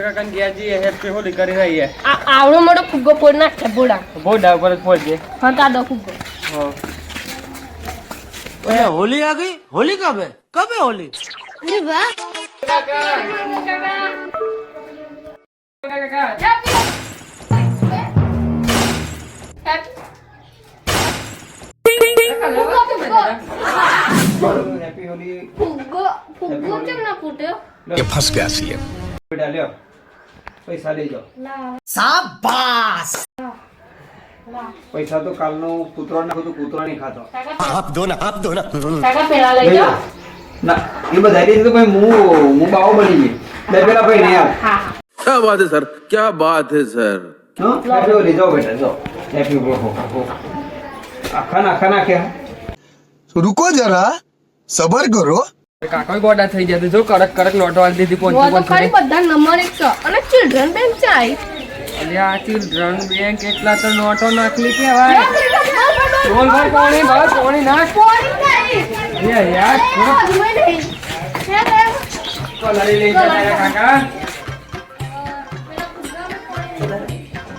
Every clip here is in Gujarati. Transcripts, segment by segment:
કાકા ગયા જી હેપી હોલી કરી રહી હે આવડો મોટો ફુગ્ગો ફોડ નાખ બોડા બોડા ઉપર ફોડ દે હા કા દો ફુગ્ગો ओए होली आ गई होली कब है होली અરે વાહ હેપી હોલી ફુગ્ગો કેમ ના ફૂટ્યો ये फंस गया सी બેટા લ્યો પૈસા લઈ જાઓ शाबाश પૈસા તો કાલનો કૂતરો નાખો તો કૂતરો નહીં ખાતો आप दो ना કાકા પેલા લઈ જાઓ ના એ બધા રીતે તો ભાઈ હું બાવો બની ગઈ બે પેલા ભાઈ નહીં આવ હા क्या बात है सर क्या बात है सर હા હેપી હોલી જાઓ બેટા જાઓ હેપી હોલી આખા નાખ્યા रुको जरा सबर करो કાકા ગોડા થઈ ગયા જો કડક કડક નોટો આલી દીધી વો તો ખરી બધા નંબર 1 છે અને ચિલ્ડ્રન બેંક છે આઈ અલ્યા આ ચિલ્ડ્રન બેંક એટલા તો નોટો નાખલી કેવાય બોલ ભાઈ પાણી બસ પાણી નાખ એ યાર કલર લઈ જા કાકા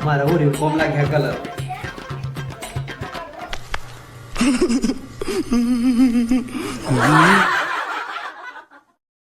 મારા ઓરી કોમ લાગ્યા કલર